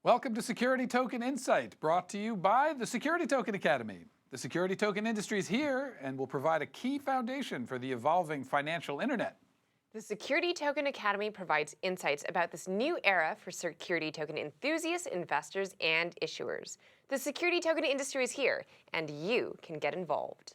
Welcome to Security Token Insight, brought to you by the Security Token Academy. The security token industry is here and will provide a key foundation for the evolving financial internet. The Security Token Academy provides insights about this new era for security token enthusiasts, investors, and issuers. The security token industry is here, and you can get involved.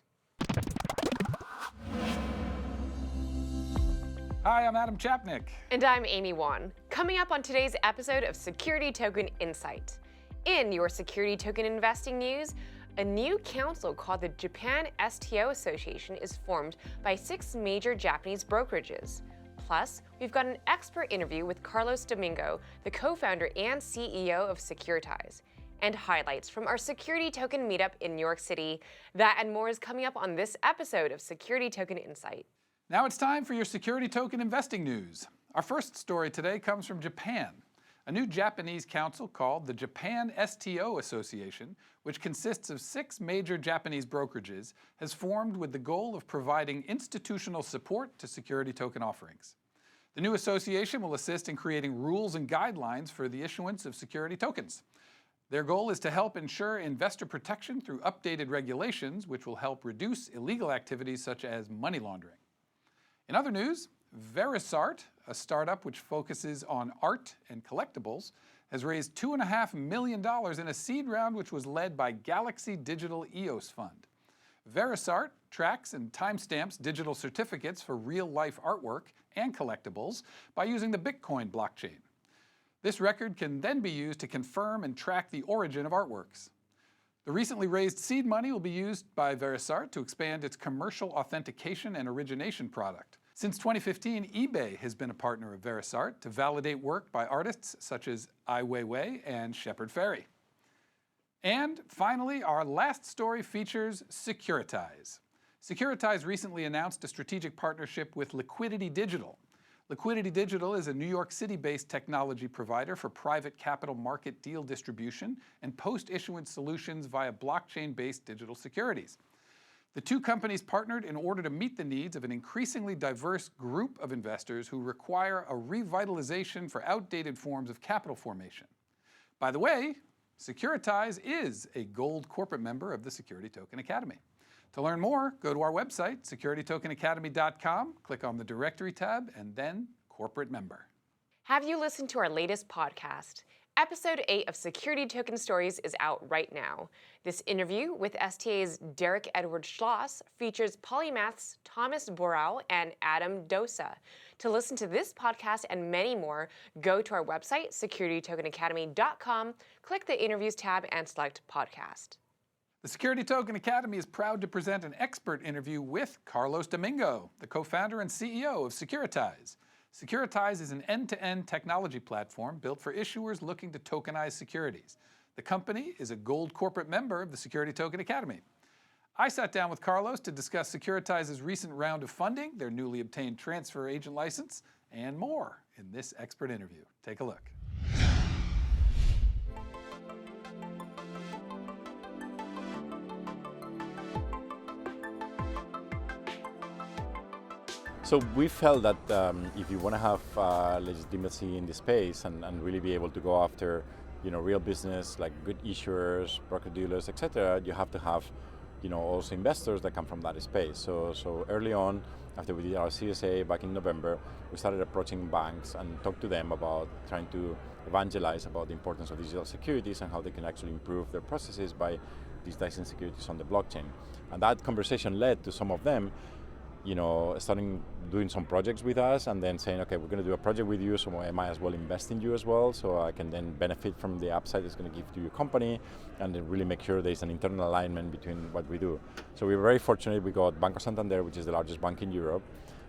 Hi, I'm Adam Chapnick. And I'm Amy Wan. Coming up on today's episode of Security Token Insight. In your security token investing news, a new council called the Japan STO Association is formed by 6 major Japanese brokerages. Plus, we've got an expert interview with Carlos Domingo, the co-founder and CEO of Securitize, and highlights from our security token meetup in New York City. That and more is coming up on this episode of Security Token Insight. Now it's time for your security token investing news. Our first story today comes from Japan. A new Japanese council called the Japan STO Association, which consists of 6 major Japanese brokerages, has formed with the goal of providing institutional support to security token offerings. The new association will assist in creating rules and guidelines for the issuance of security tokens. Their goal is to help ensure investor protection through updated regulations, which will help reduce illegal activities such as money laundering. In other news, Verisart, a startup which focuses on art and collectibles, has raised $2.5 million in a seed round which was led by Galaxy Digital EOS Fund. Verisart tracks and timestamps digital certificates for real-life artwork and collectibles by using the Bitcoin blockchain. This record can then be used to confirm and track the origin of artworks. The recently raised seed money will be used by Verisart to expand its commercial authentication and origination product. Since 2015, eBay has been a partner of Verisart to validate work by artists such as Ai Weiwei and Shepard Fairey. And finally, our last story features Securitize. Securitize recently announced a strategic partnership with Liquidity Digital. Liquidity Digital is a New York City-based technology provider for private capital market deal distribution and post-issuance solutions via blockchain-based digital securities. The two companies partnered in order to meet the needs of an increasingly diverse group of investors who require a revitalization for outdated forms of capital formation. By the way, Securitize is a gold corporate member of the Security Token Academy. To learn more, go to our website, securitytokenacademy.com, click on the Directory tab, and then Corporate Member. Have you listened to our latest podcast? Episode 8 of Security Token Stories is out right now. This interview with STA's Derek Edward Schloss features Polymath's Thomas Borrel and Adam Dossa. To listen to this podcast and many more, go to our website, securitytokenacademy.com, click the Interviews tab, and select Podcast. The Security Token Academy is proud to present an expert interview with Carlos Domingo, the co-founder and CEO of Securitize. Securitize is an end-to-end technology platform built for issuers looking to tokenize securities. The company is a gold corporate member of the Security Token Academy. I sat down with Carlos to discuss Securitize's recent round of funding, their newly obtained transfer agent license, and more in this expert interview. Take a look. So we felt that if you want to have legitimacy in the space and really be able to go after, real business like good issuers, broker dealers, etc., you have to have, also investors that come from that space. So early on, after we did our CSA back in November, we started approaching banks and talked to them about trying to evangelize about the importance of digital securities and how they can actually improve their processes by digitizing securities on the blockchain. And that conversation led to some of them starting doing some projects with us and then saying, okay, we're going to do a project with you, so I might as well invest in you as well, so I can then benefit from the upside it's going to give to your company and then really make sure there's an internal alignment between what we do. So we were very fortunate. We got Banco Santander, which is the largest bank in Europe.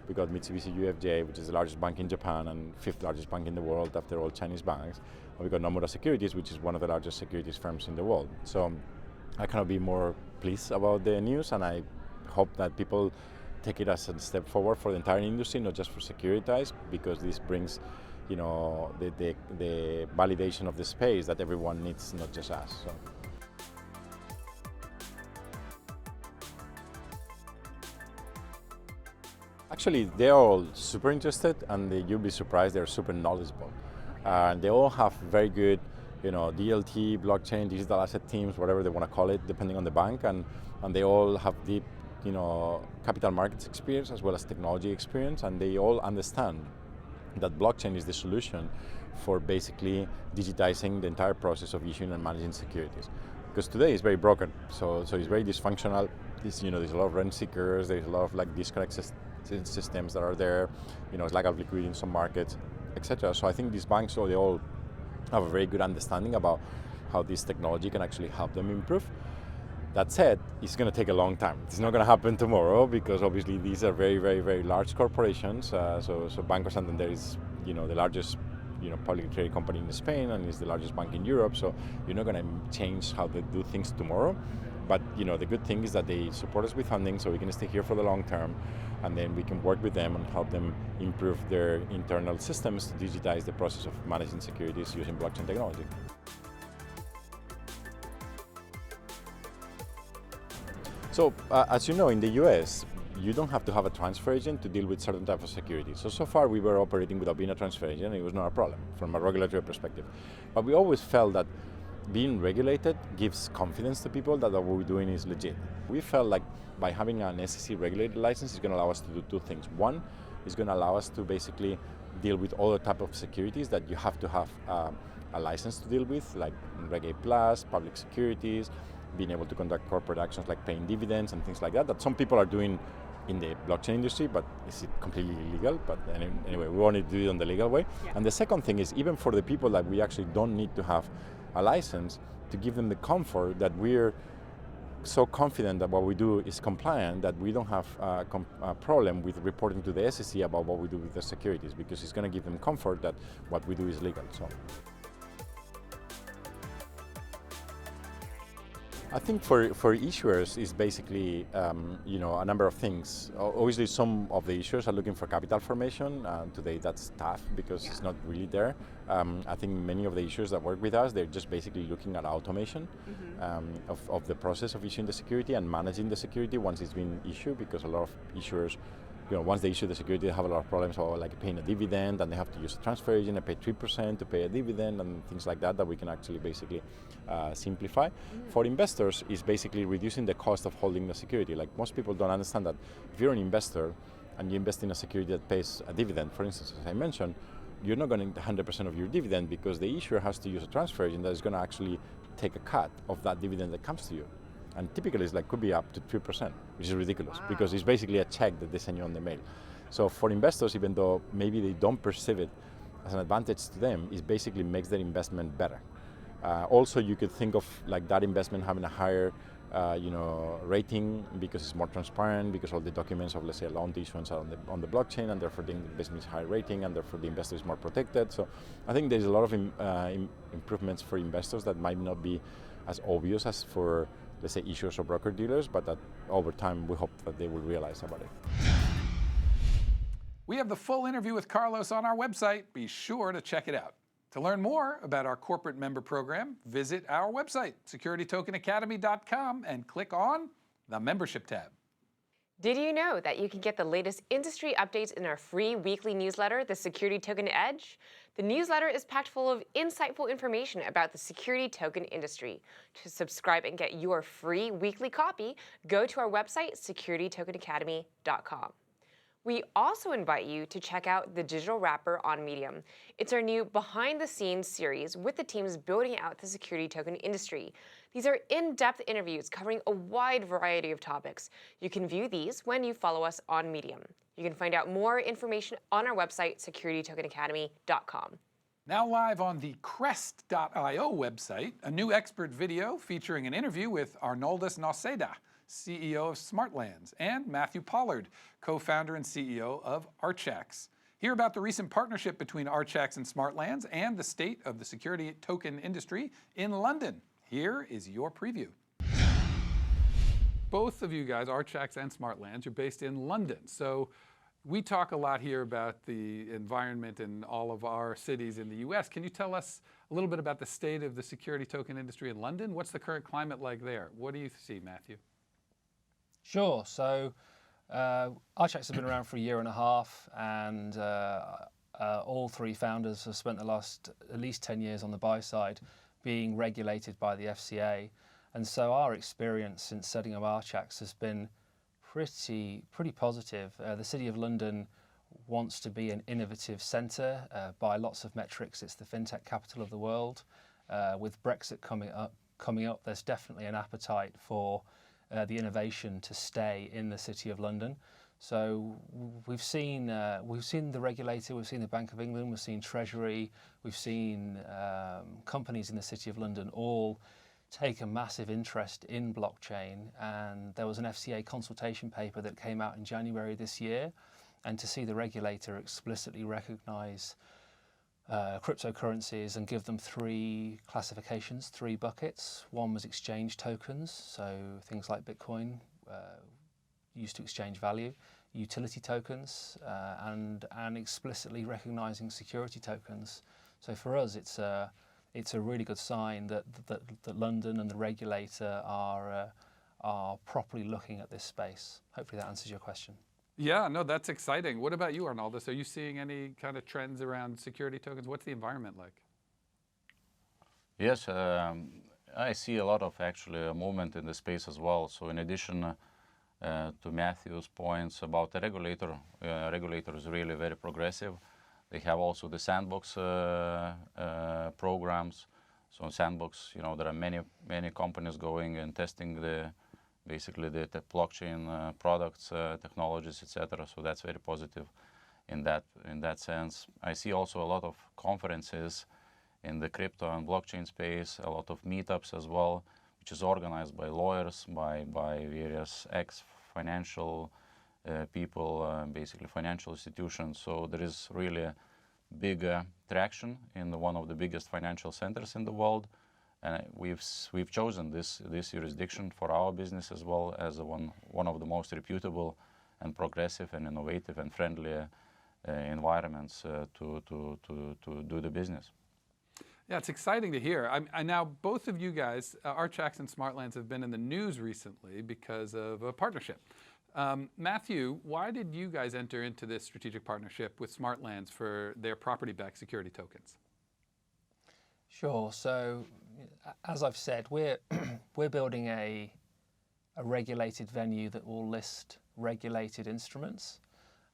We got Mitsubishi UFJ, which is the largest bank in Japan and 5th largest bank in the world after all Chinese banks. And we got Nomura Securities, which is one of the largest securities firms in the world. So I cannot be more pleased about the news, and I hope that people take it as a step forward for the entire industry, not just for Securitize, because this brings, the validation of the space that everyone needs, not just us. So. Actually, they're all super interested, and you'll be surprised they're super knowledgeable. They all have very good DLT, blockchain, digital asset teams, whatever they want to call it, depending on the bank, and they all have deep, capital markets experience as well as technology experience, and they all understand that blockchain is the solution for basically digitizing the entire process of issuing and managing securities. Because today it's very broken, so it's very dysfunctional. There's a lot of rent seekers, there's a lot of disconnect systems that are there, it's lack of liquidity in some markets, etc. So I think these banks, they all have a very good understanding about how this technology can actually help them improve. That said, it's going to take a long time. It's not going to happen tomorrow because obviously these are very, very, very large corporations. So Banco Santander is, the largest, publicly traded company in Spain and is the largest bank in Europe. So you're not going to change how they do things tomorrow. But the good thing is that they support us with funding, so we can stay here for the long term, and then we can work with them and help them improve their internal systems to digitize the process of managing securities using blockchain technology. So, as you know, in the US, you don't have to have a transfer agent to deal with certain types of securities. So far we were operating without being a transfer agent, and it was not a problem from a regulatory perspective. But we always felt that being regulated gives confidence to people that what we're doing is legit. We felt like by having an SEC regulated license is going to allow us to do two things. One is going to allow us to basically deal with other type of securities that you have to have a license to deal with, like Reg A+, public securities, being able to conduct corporate actions like paying dividends and things like that some people are doing in the blockchain industry, but is it completely illegal? But anyway, we wanted to do it on the legal way. Yeah. And the second thing is, even for the people that we actually don't need to have a license, to give them the comfort that we're so confident that what we do is compliant that we don't have a problem with reporting to the SEC about what we do with the securities, because it's going to give them comfort that what we do is legal. So I think for issuers is basically a number of things. Obviously, some of the issuers are looking for capital formation. Today, that's tough because it's not really there. I think many of the issuers that work with us, they're just basically looking at automation of the process of issuing the security and managing the security once it's been issued, because a lot of issuers, once they issue the security, they have a lot of problems, or like paying a dividend, and they have to use a transfer agent and pay 3% to pay a dividend and things like that we can actually basically simplify. For investors, is basically reducing the cost of holding the security. Like, most people don't understand that if you're an investor and you invest in a security that pays a dividend, for instance, as I mentioned, you're not going to get 100% of your dividend, because the issuer has to use a transfer agent that is going to actually take a cut of that dividend that comes to you. And typically it's could be up to 3%, which is ridiculous. Wow. Because it's basically a check that they send you on the mail. So for investors, even though maybe they don't perceive it as an advantage to them, it basically makes their investment better. Also, you could think of like that investment having a higher rating, because it's more transparent, because all the documents of, let's say, a loan issuance are on the blockchain, and therefore the investment is higher rating, and therefore the investor is more protected. So I think there's a lot of improvements for investors that might not be as obvious as for, let's say, issuers or broker dealers, but that over time we hope that they will realize about it. We have the full interview with Carlos on our website. Be sure to check it out. To learn more about our corporate member program, visit our website, securitytokenacademy.com, and click on the membership tab. Did you know that you can get the latest industry updates in our free weekly newsletter, The Security Token Edge? The newsletter is packed full of insightful information about the security token industry. To subscribe and get your free weekly copy, go to our website, securitytokenacademy.com. We also invite you to check out the Digital Wrapper on Medium. It's our new behind-the-scenes series with the teams building out the security token industry. These are in-depth interviews covering a wide variety of topics. You can view these when you follow us on Medium. You can find out more information on our website, securitytokenacademy.com. Now live on the Crest.io website, a new expert video featuring an interview with Arnoldas Noceda, CEO of Smartlands, and Matthew Pollard, co-founder and CEO of Archax. Hear about the recent partnership between Archax and Smartlands and the state of the security token industry in London. Here is your preview. Both of you guys, Archax and Smartlands, you're based in London. So we talk a lot here about the environment in all of our cities in the US. Can you tell us a little bit about the state of the security token industry in London? What's the current climate like there? What do you see, Matthew? Sure. So Archax has been around for a year and a half, and all three founders have spent the last at least 10 years on the buy side, being regulated by the FCA. And so our experience since setting up Archax has been pretty positive. The City of London wants to be an innovative centre. By lots of metrics, it's the fintech capital of the world. With Brexit coming up, there's definitely an appetite for the innovation to stay in the City of London. So we've seen the regulator, we've seen the Bank of England, we've seen Treasury, we've seen companies in the City of London all take a massive interest in blockchain. And there was an FCA consultation paper that came out in January this year, and to see the regulator explicitly recognise cryptocurrencies and give them three classifications, three buckets. One was exchange tokens, so things like Bitcoin used to exchange value, utility tokens, and explicitly recognising security tokens. So for us, it's a really good sign that London and the regulator are properly looking at this space. Hopefully that answers your question. Yeah, no, that's exciting. What about you, Arnaldus? Are you seeing any kind of trends around security tokens? What's the environment like? Yes, I see a lot of actually movement in the space as well. So in addition to Matthew's points about the regulator is really very progressive. They have also the sandbox programs. So in sandbox, there are many companies going and testing basically the blockchain products, technologies, etc. So that's very positive in that sense. I see also a lot of conferences in the crypto and blockchain space, a lot of meetups as well, which is organized by lawyers, by various ex-financial people, basically financial institutions. So there is really a big traction in one of the biggest financial centers in the world. And we've chosen this jurisdiction for our business as well as one of the most reputable and progressive and innovative and friendly environments to do the business. Yeah, it's exciting to hear. I now, both of you guys, Archax and Smartlands, have been in the news recently because of a partnership. Matthew, why did you guys enter into this strategic partnership with Smartlands for their property-backed security tokens? Sure. So, as I've said, we're building a regulated venue that will list regulated instruments.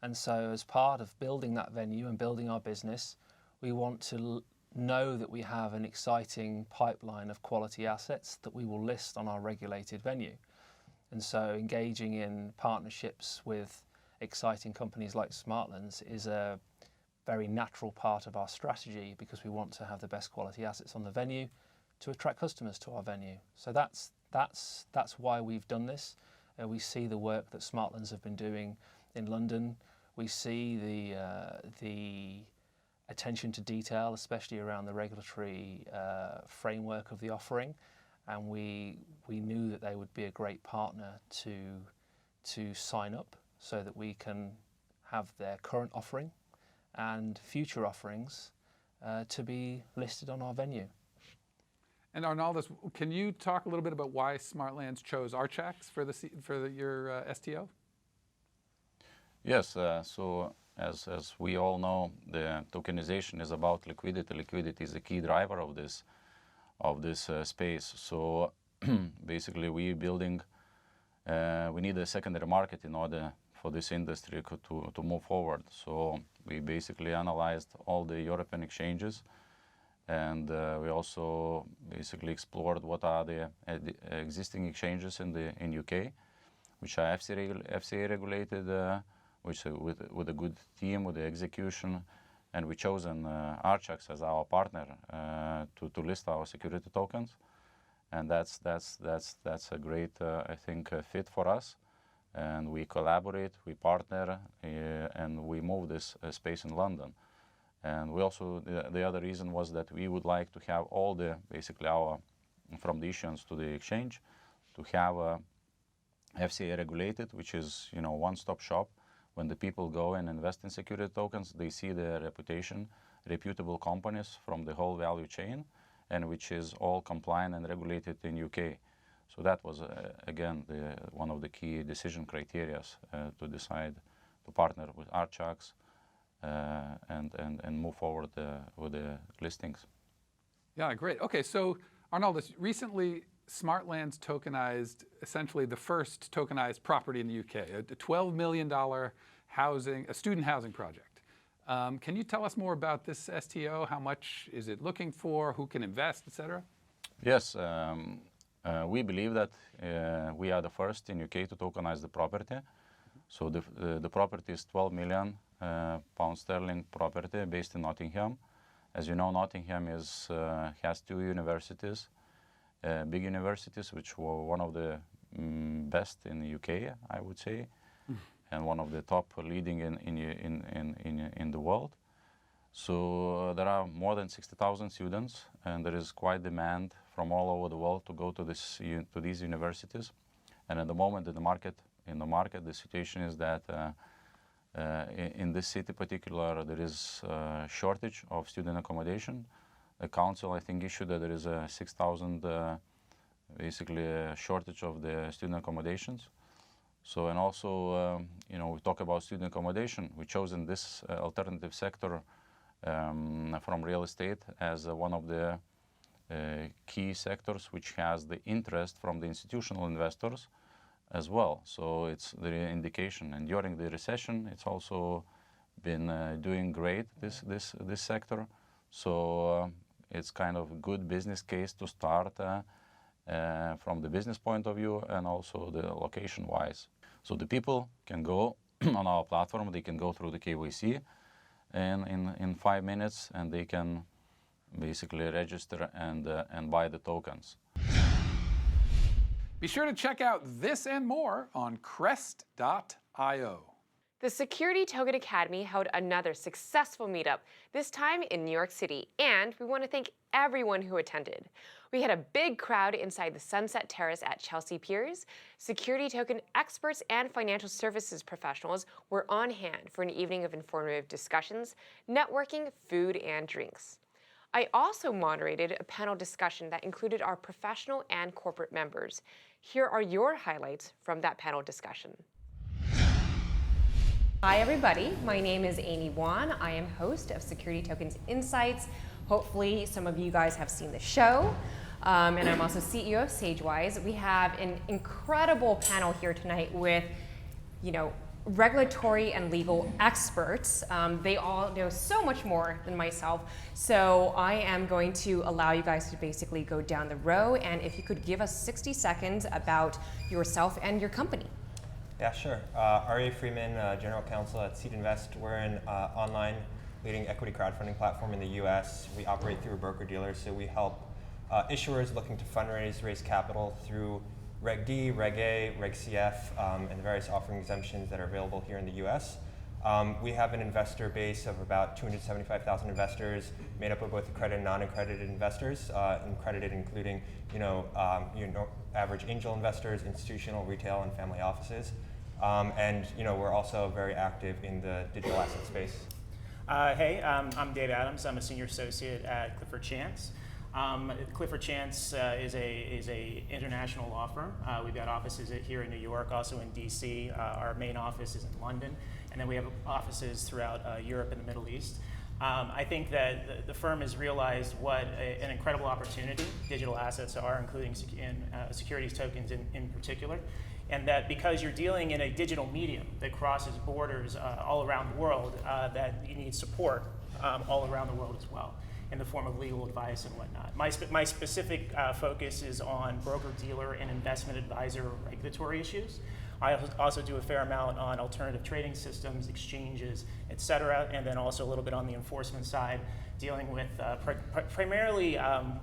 And so as part of building that venue and building our business, we want to know that we have an exciting pipeline of quality assets that we will list on our regulated venue. And so engaging in partnerships with exciting companies like Smartlands is a very natural part of our strategy, because we want to have the best quality assets on the venue to attract customers to our venue. So that's why we've done this. We see the work that Smartlands have been doing in London. We see the attention to detail, especially around the regulatory framework of the offering, and we knew that they would be a great partner to sign up so that we can have their current offering and future offerings to be listed on our venue. And Arnaldus, can you talk a little bit about why Smartlands chose Archax for your STO? Yes, so as we all know, the tokenization is about liquidity. Liquidity is a key driver of this space. So basically, we need a secondary market in order for this industry to move forward. So we basically analyzed all the European exchanges, and we also basically explored what are the existing exchanges in UK, which are FCA regulated, which with a good team, with the execution, and we chosen Archax as our partner to list our security tokens, and that's a great I think fit for us. And we collaborate, we partner, and we move this space in London. And we also, the other reason was that we would like to have all the, basically from the issuance to the exchange, to have FCA regulated, which is, one-stop shop. When the people go and invest in security tokens, they see the reputable companies from the whole value chain, and which is all compliant and regulated in UK. So that was, again, one of the key decision criteria to decide to partner with Archax and move forward with the listings. Yeah, great. Okay, so Arnoldus, recently Smartlands tokenized essentially the first tokenized property in the UK, a $12 million student housing project. Can you tell us more about this STO? How much is it looking for? Who can invest, et cetera? Yes, we believe that we are the first in UK to tokenize the property. So the property is 12 million pound sterling property based in Nottingham. As you know, Nottingham has 2 universities, big universities, which were one of the best in the UK, I would say, and one of the top leading in the world. So there are more than 60,000 students, and there is quite demand from all over the world to go to these universities. And at the moment, in the market, the situation is that in this city particular, there is a shortage of student accommodation. The council, I think, issued that there is a 6,000 basically a shortage of the student accommodations. So, and also, we talk about student accommodation. We've chosen this alternative sector from real estate as one of the key sectors which has the interest from the institutional investors as well. So it's the indication. And during the recession, it's also been doing great, this sector. So it's kind of a good business case to start from the business point of view and also the location-wise. So the people can go on our platform, they can go through the KYC in 5 minutes, and they can basically register and buy the tokens. Be sure to check out this and more on crest.io. The Security Token Academy held another successful meetup, this time in New York City, and we want to thank everyone who attended. We had a big crowd inside the Sunset Terrace at Chelsea Piers. Security token experts and financial services professionals were on hand for an evening of informative discussions, networking, food, and drinks. I also moderated a panel discussion that included our professional and corporate members. Here are your highlights from that panel discussion. Hi everybody, my name is Amy Wan. I am host of Security Tokens Insights. Hopefully some of you guys have seen the show. And I'm also CEO of SageWise. We have an incredible panel here tonight with, regulatory and legal experts. They all know so much more than myself. So I am going to allow you guys to basically go down the row, and if you could give us 60 seconds about yourself and your company. Yeah, sure. R.A. Freeman, General Counsel at Seed Invest. We're an online leading equity crowdfunding platform in the U.S. We operate through a broker-dealer, so we help issuers looking to fundraise, raise capital through Reg D, Reg A, Reg CF, and the various offering exemptions that are available here in the U.S. We have an investor base of about 275,000 investors, made up of both accredited and non-accredited investors, accredited including average angel investors, institutional, retail, and family offices. And we're also very active in the digital asset space. Hey, I'm Dave Adams. I'm a senior associate at Clifford Chance. Clifford Chance is a international law firm. We've got offices here in New York, also in DC. Our main office is in London, and then we have offices throughout Europe and the Middle East. I think that the firm has realized what an incredible opportunity digital assets are, including securities tokens in particular, and that because you're dealing in a digital medium that crosses borders all around the world, that you need support all around the world as well, in the form of legal advice and whatnot. My specific focus is on broker-dealer and investment advisor regulatory issues. I also do a fair amount on alternative trading systems, exchanges, et cetera, and then also a little bit on the enforcement side, dealing with primarily,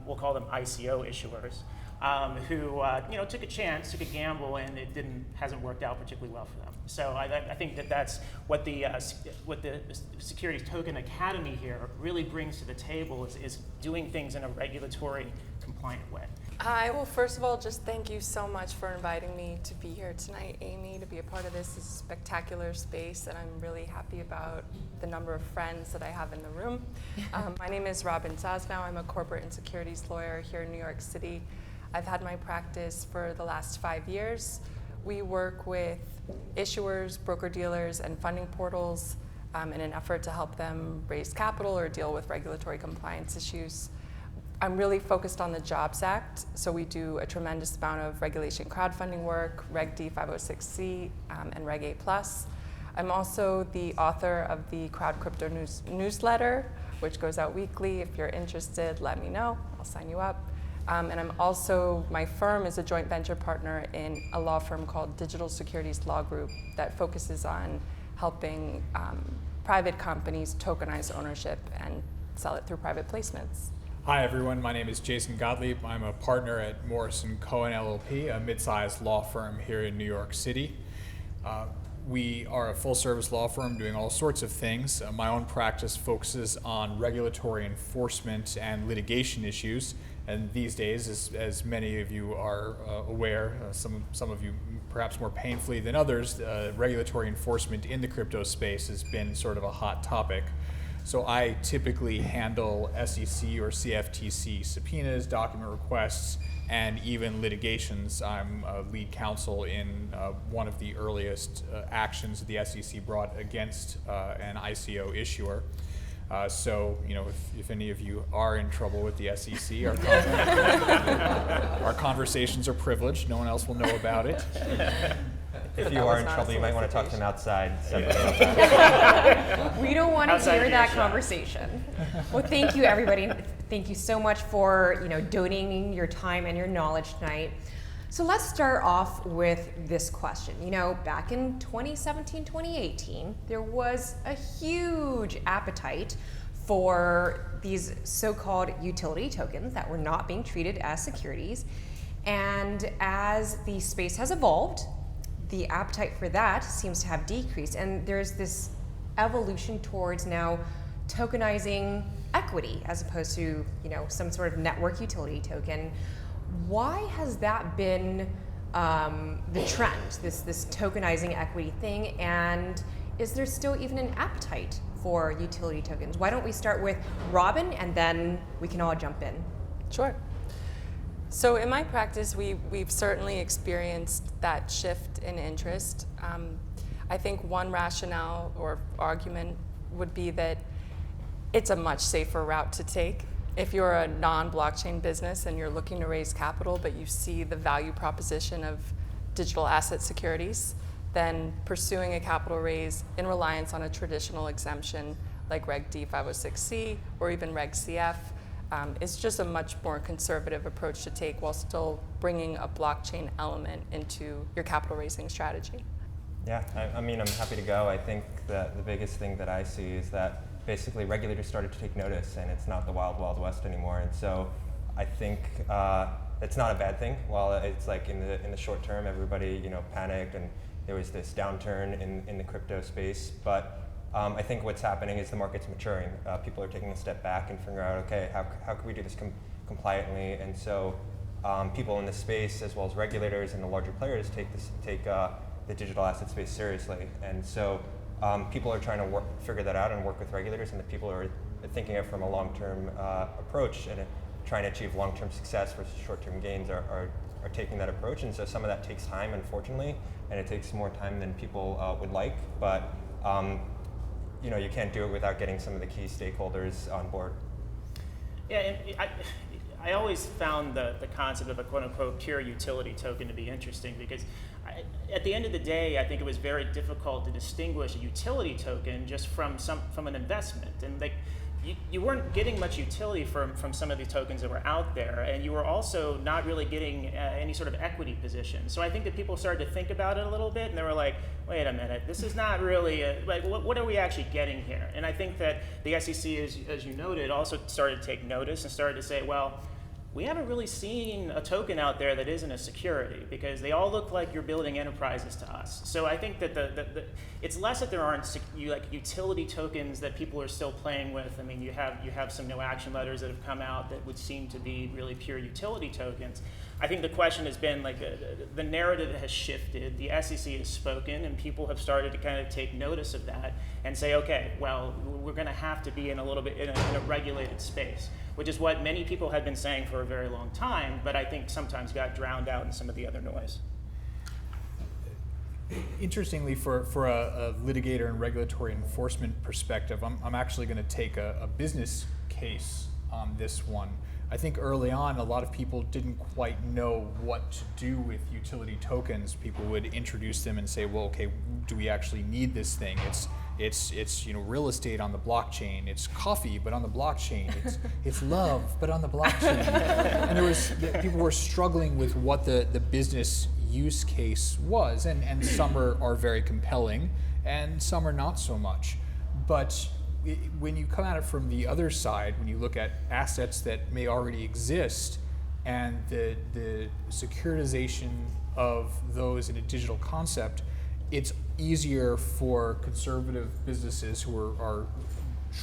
we'll call them ICO issuers, who took a chance, took a gamble, and it hasn't worked out particularly well for them. So I think that's what the Securities Token Academy here really brings to the table is doing things in a regulatory compliant way. Hi, well, first of all, just thank you so much for inviting me to be here tonight, Amy, to be a part of this. This is a spectacular space, and I'm really happy about the number of friends that I have in the room. My name is Robin Zasnow. I'm a corporate and securities lawyer here in New York City. I've had my practice for the last 5 years. We work with issuers, broker-dealers, and funding portals in an effort to help them raise capital or deal with regulatory compliance issues. I'm really focused on the Jobs Act, so we do a tremendous amount of regulation crowdfunding work, Reg D 506C, and Reg A+. I'm also the author of the Crowd Crypto newsletter, which goes out weekly. If you're interested, let me know. I'll sign you up. And I'm also, my firm is a joint venture partner in a law firm called Digital Securities Law Group that focuses on helping private companies tokenize ownership and sell it through private placements. Hi everyone, my name is Jason Gottlieb. I'm a partner at Morrison Cohen LLP, a mid-sized law firm here in New York City. We are a full-service law firm doing all sorts of things. My own practice focuses on regulatory enforcement and litigation issues. And these days, as many of you are aware, some of you perhaps more painfully than others, regulatory enforcement in the crypto space has been sort of a hot topic. So I typically handle SEC or CFTC subpoenas, document requests, and even litigations. I'm lead counsel in one of the earliest actions the SEC brought against an ICO issuer. So, you know, if any of you are in trouble with the SEC, our conversations are privileged. No one else will know about it. If you are in trouble, you might want to talk to him outside. We don't want to hear that conversation. Well, thank you, everybody. Thank you so much for donating your time and your knowledge tonight. So let's start off with this question. Back in 2017, 2018, there was a huge appetite for these so-called utility tokens that were not being treated as securities. And as the space has evolved, the appetite for that seems to have decreased. And there's this evolution towards now tokenizing equity as opposed to some sort of network utility token. Why has that been the trend, this tokenizing equity thing, and is there still even an appetite for utility tokens? Why don't we start with Robin and then we can all jump in. Sure. So in my practice, we've certainly experienced that shift in interest. I think one rationale or argument would be that it's a much safer route to take. If you're a non-blockchain business and you're looking to raise capital, but you see the value proposition of digital asset securities, then pursuing a capital raise in reliance on a traditional exemption like Reg D 506C or even Reg CF is just a much more conservative approach to take while still bringing a blockchain element into your capital raising strategy. Yeah, I mean, I'm happy to go. I think that the biggest thing that I see is that basically regulators started to take notice, and it's not the wild, wild west anymore. And so I think it's not a bad thing. While it's like in the short term, everybody panicked, and there was this downturn in the crypto space. But I think what's happening is the market's maturing. People are taking a step back and figuring out, okay, how can we do this compliantly? And so people in this space, as well as regulators and the larger players, take the digital asset space seriously. And so people are trying to figure that out and work with regulators, and the people are thinking of it from a long-term approach and trying to achieve long-term success versus short-term gains are taking that approach. And so some of that takes time, unfortunately, and it takes more time than people would like. But you can't do it without getting some of the key stakeholders on board. Yeah, and I always found the concept of a quote-unquote pure utility token to be interesting because at the end of the day, I think it was very difficult to distinguish a utility token just from an investment. And you weren't getting much utility from some of the tokens that were out there, and you were also not really getting any sort of equity position. So I think that people started to think about it a little bit, and they were like, wait a minute, this is not really, what are we actually getting here? And I think that the SEC, as you noted, also started to take notice and started to say, well, we haven't really seen a token out there that isn't a security because they all look like you're building enterprises to us. So I think that it's less that there aren't utility tokens that people are still playing with. I mean, you have some no action letters that have come out that would seem to be really pure utility tokens. I think the question has been the narrative has shifted. The SEC has spoken, and people have started to kind of take notice of that and say, okay, well, we're going to have to be in a regulated space, which is what many people had been saying for a very long time, but I think sometimes got drowned out in some of the other noise. Interestingly, for a litigator and regulatory enforcement perspective, I'm actually going to take a business case on this one. I think early on, a lot of people didn't quite know what to do with utility tokens. People would introduce them and say, well, okay, do we actually need this thing? It's real estate on the blockchain. It's coffee, but on the blockchain. It's love, but on the blockchain. And people were struggling with what the business use case was, and some are very compelling, and some are not so much. But when you come at it from the other side, when you look at assets that may already exist and the securitization of those in a digital concept, it's easier for conservative businesses who are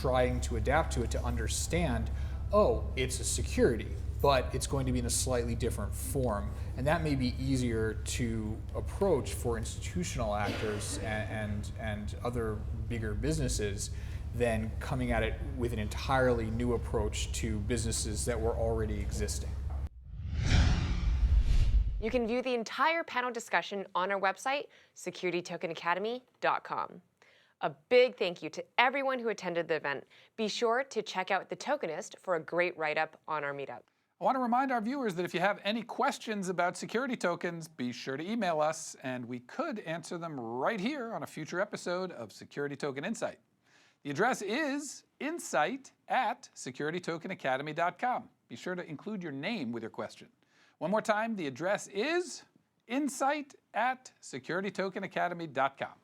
trying to adapt to it to understand, oh, it's a security, but it's going to be in a slightly different form. And that may be easier to approach for institutional actors and other bigger businesses than coming at it with an entirely new approach to businesses that were already existing. You can view the entire panel discussion on our website, securitytokenacademy.com. A big thank you to everyone who attended the event. Be sure to check out The Tokenist for a great write-up on our meetup. I want to remind our viewers that if you have any questions about security tokens, be sure to email us, and we could answer them right here on a future episode of Security Token Insight. The address is insight@securitytokenacademy.com. Be sure to include your name with your question. One more time, the address is insight@securitytokenacademy.com.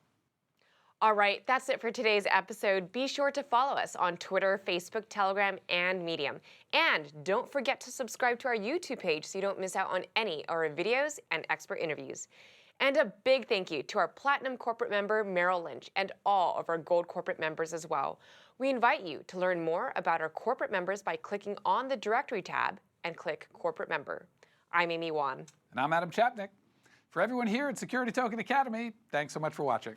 All right, that's it for today's episode. Be sure to follow us on Twitter, Facebook, Telegram, and Medium. And don't forget to subscribe to our YouTube page so you don't miss out on any of our videos and expert interviews. And a big thank you to our Platinum Corporate member, Merrill Lynch, and all of our Gold Corporate members as well. We invite you to learn more about our corporate members by clicking on the Directory tab and click Corporate Member. I'm Amy Wan. And I'm Adam Chapnick. For everyone here at Security Token Academy, thanks so much for watching.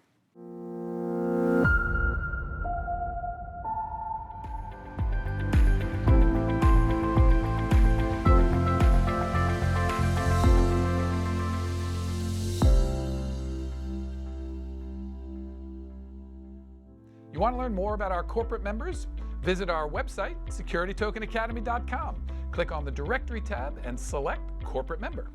You want to learn more about our corporate members? Visit our website, securitytokenacademy.com. Click on the Directory tab and select Corporate Member.